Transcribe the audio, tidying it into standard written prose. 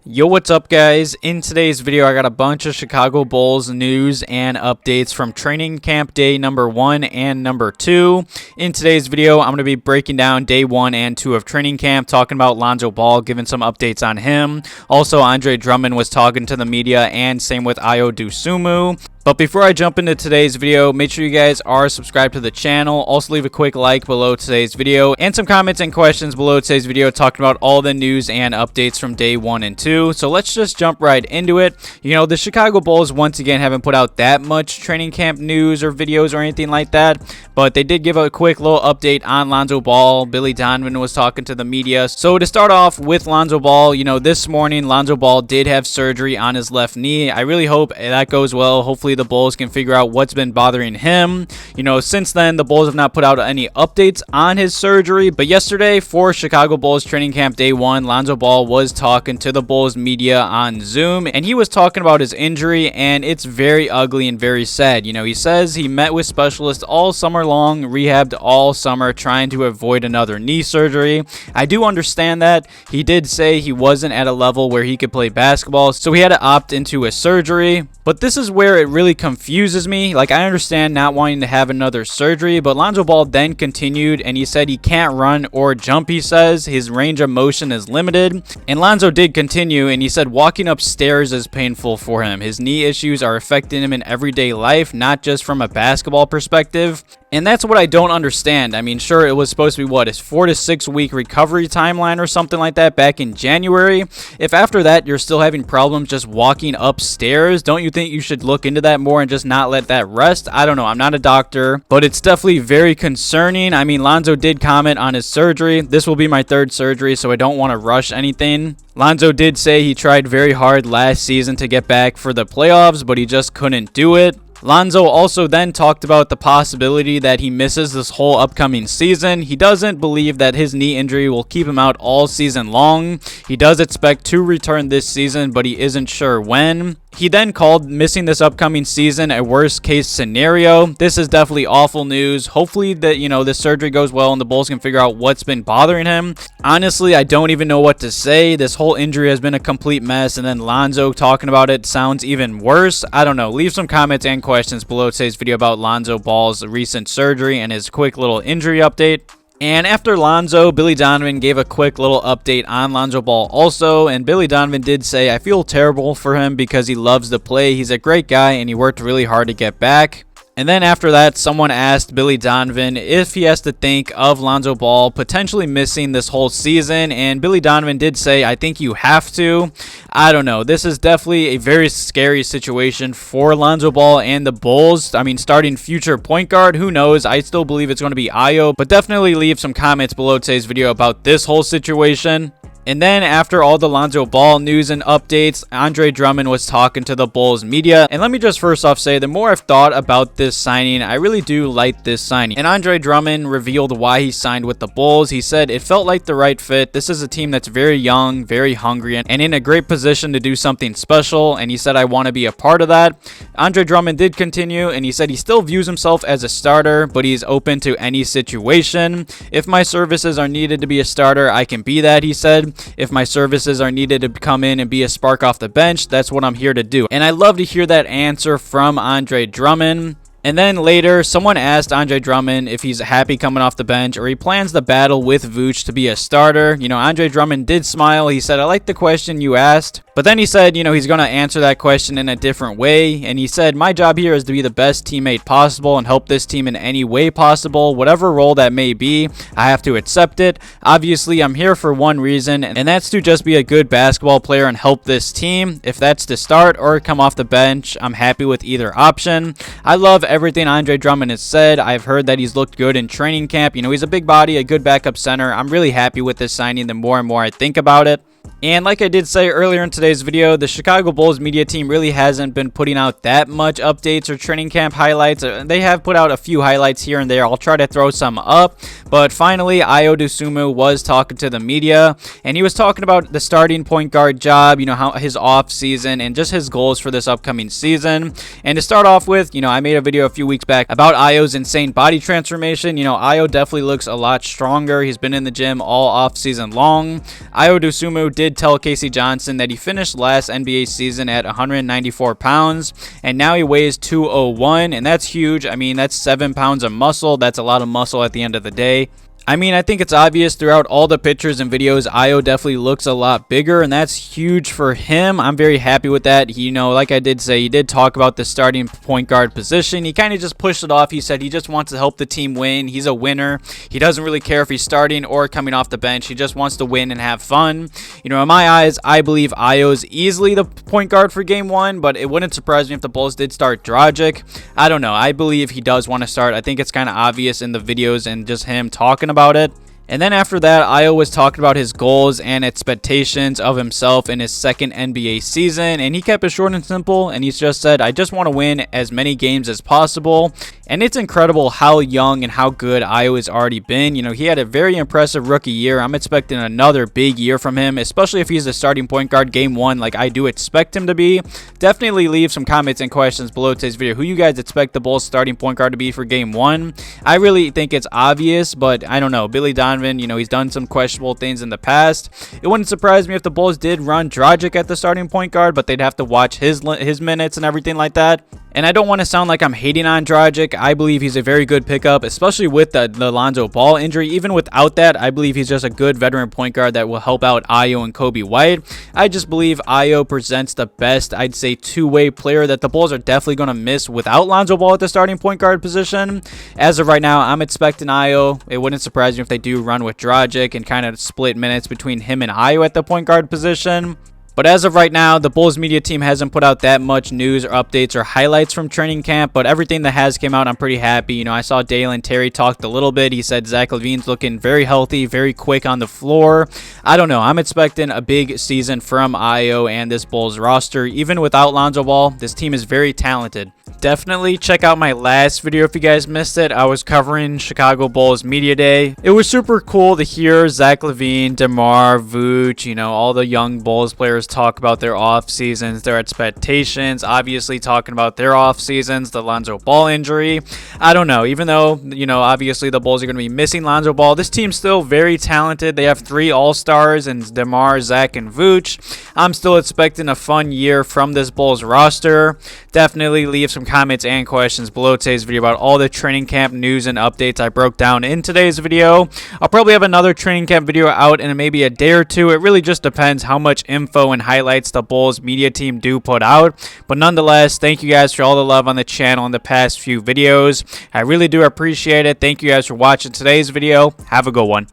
Yo, what's up, guys? In today's video, I got a bunch of Chicago Bulls news and updates from training camp day number 1 and number 2. In today's video, I'm going to be breaking down day 1 and 2 of training camp, talking about Lonzo Ball, giving some updates on him. Also, Andre Drummond was talking to the media, and same with Ayo Dosunmu. But before I jump into today's video, make sure you guys are subscribed to the channel. Also, leave a quick like below today's video and some comments and questions below today's video talking about all the news and updates from day 1 and 2. So let's just jump right into it. You know, the Chicago Bulls once again haven't put out that much training camp news or videos or anything like that, but they did give a quick little update on Lonzo Ball. Billy Donovan was talking to the media. So to start off with Lonzo Ball, you know, this morning Lonzo Ball did have surgery on his left knee. I really hope that goes well. Hopefully the Bulls can figure out what's been bothering him. You know, since then, the Bulls have not put out any updates on his surgery. But yesterday, for Chicago Bulls training camp day 1, Lonzo Ball was talking to the Bulls media on Zoom, and he was talking about his injury, and it's very ugly and very sad. You know, he says he met with specialists all summer long, rehabbed all summer, trying to avoid another knee surgery. I do understand that. He did say he wasn't at a level where he could play basketball, so he had to opt into a surgery. But this is where it really confuses me. Like, I understand not wanting to have another surgery, but Lonzo Ball then continued, and he said he can't run or jump. He says his range of motion is limited. And Lonzo did continue, and he said walking upstairs is painful for him. His knee issues are affecting him in everyday life, not just from a basketball perspective. And that's what I don't understand. I mean, sure, it was supposed to be, what, his 4 to 6 week recovery timeline or something like that back in January. If after that you're still having problems just walking upstairs, don't you think you should look into that more and just not let that rest? I don't know. I'm not a doctor, but it's definitely very concerning. I mean, Lonzo did comment on his surgery. This will be my 3rd surgery, so I don't want to rush anything. Lonzo did say he tried very hard last season to get back for the playoffs, but he just couldn't do it. Lonzo also then talked about the possibility that he misses this whole upcoming season. He doesn't believe that his knee injury will keep him out all season long. He does expect to return this season, but he isn't sure when. He then called missing this upcoming season a worst case scenario. This is definitely awful news. Hopefully that, you know, this surgery goes well and the Bulls can figure out what's been bothering him. Honestly, I don't even know what to say. This whole injury has been a complete mess, and then Lonzo talking about it sounds even worse. I don't know. Leave some comments and questions below today's video about Lonzo Ball's recent surgery and his quick little injury update. And after Lonzo, Billy Donovan gave a quick little update on Lonzo Ball also, and Billy Donovan did say, I feel terrible for him because he loves to play. He's a great guy and he worked really hard to get back. And then after that, someone asked Billy Donovan if he has to think of Lonzo Ball potentially missing this whole season. And Billy Donovan did say, I think you have to. I don't know. This is definitely a very scary situation for Lonzo Ball and the Bulls. I mean, starting future point guard, who knows? I still believe it's going to be Ayo. But definitely leave some comments below today's video about this whole situation. And then after all the Lonzo Ball news and updates, Andre Drummond was talking to the Bulls media. And let me just first off say, the more I've thought about this signing, I really do like this signing. And Andre Drummond revealed why he signed with the Bulls. He said it felt like the right fit. This is a team that's very young, very hungry, and in a great position to do something special. And he said, I want to be a part of that. Andre Drummond did continue, and he said he still views himself as a starter, but he's open to any situation. If my services are needed to be a starter, I can be that, he said. If my services are needed to come in and be a spark off the bench, that's what I'm here to do. And I love to hear that answer from Andre Drummond. And then later, someone asked Andre Drummond if he's happy coming off the bench or he plans the battle with Vooch to be a starter. You know, Andre Drummond did smile. He said, I like the question you asked. But then he said, you know, he's going to answer that question in a different way. And he said, my job here is to be the best teammate possible and help this team in any way possible. Whatever role that may be, I have to accept it. Obviously, I'm here for one reason, and that's to just be a good basketball player and help this team. If that's to start or come off the bench, I'm happy with either option. I love everything Andre Drummond has said. I've heard that he's looked good in training camp. You know, he's a big body, a good backup center. I'm really happy with this signing the more and more I think about it. And like I did say earlier in today's video, the Chicago Bulls media team really hasn't been putting out that much updates or training camp highlights. They have put out a few highlights here and there. I'll try to throw some up. But finally, Ayo Dosunmu was talking to the media, and he was talking about the starting point guard job, you know, how his off season and just his goals for this upcoming season. And to start off with, you know, I made a video a few weeks back about Ayo's insane body transformation. You know, Ayo definitely looks a lot stronger. He's been in the gym all off season long. Ayo Dosunmu did did tell Casey Johnson that he finished last NBA season at 194 pounds, and now he weighs 201, and that's huge. I mean, that's 7 pounds of muscle. That's a lot of muscle at the end of the day. I mean, I think it's obvious throughout all the pictures and videos, Ayo definitely looks a lot bigger, and that's huge for him. I'm very happy with that. He, like I did say, he did talk about the starting point guard position. He kind of just pushed it off. He said he just wants to help the team win. He's a winner. He doesn't really care if he's starting or coming off the bench. He just wants to win and have fun. In my eyes, I believe Ayo is easily the point guard for game 1, but it wouldn't surprise me if the Bulls did start Dragic. I don't know. I believe he does want to start. I think it's kind of obvious in the videos and just him talking about it. And then after that, Ayo was talking about his goals and expectations of himself in his second NBA season, and he kept it short and simple, and he's just said, I just want to win as many games as possible. And it's incredible how young and how good Ayo has already been. He had a very impressive rookie year. I'm expecting another big year from him, especially if he's the starting point guard game 1 like I do expect him to be. Definitely leave some comments and questions below today's video. Who you guys expect the Bulls starting point guard to be for game 1? I really think it's obvious, but I don't know. Billy Donovan, he's done some questionable things in the past. It wouldn't surprise me if the Bulls did run Dragic at the starting point guard, but they'd have to watch his minutes and everything like that. And I don't want to sound like I'm hating on Dragic. I believe he's a very good pickup, especially with the Lonzo Ball injury. Even without that, I believe he's just a good veteran point guard that will help out Ayo and Coby White. I just believe Ayo presents the best, I'd say, two-way player that the Bulls are definitely going to miss without Lonzo Ball at the starting point guard position. As of right now, I'm expecting Ayo. It wouldn't surprise me if they do run with Dragic and kind of split minutes between him and Ayo at the point guard position. But as of right now, the Bulls media team hasn't put out that much news or updates or highlights from training camp, but everything that has came out, I'm pretty happy. I saw Dalen Terry talked a little bit. He said Zach LaVine's looking very healthy, very quick on the floor. I don't know. I'm expecting a big season from Ayo and this Bulls roster. Even without Lonzo Ball, this team is very talented. Definitely check out my last video if you guys missed it. I was covering Chicago Bulls Media Day. It was super cool to hear Zach LaVine, Demar, Vuce, all the young Bulls players talk about their off seasons, their expectations, obviously talking about their off seasons, the Lonzo Ball injury. I don't know. Even though, obviously the Bulls are going to be missing Lonzo Ball, this team's still very talented. They have 3 All-Stars in Demar, Zach, and Vuce. I'm still expecting a fun year from this Bulls roster. Definitely leave some comments and questions below today's video about all the training camp news and updates I broke down in today's video. I'll probably have another training camp video out in maybe a day or two. It really just depends how much info and highlights the Bulls media team do put out. But nonetheless, thank you guys for all the love on the channel in the past few videos. I really do appreciate it. Thank you guys for watching today's video. Have a good one.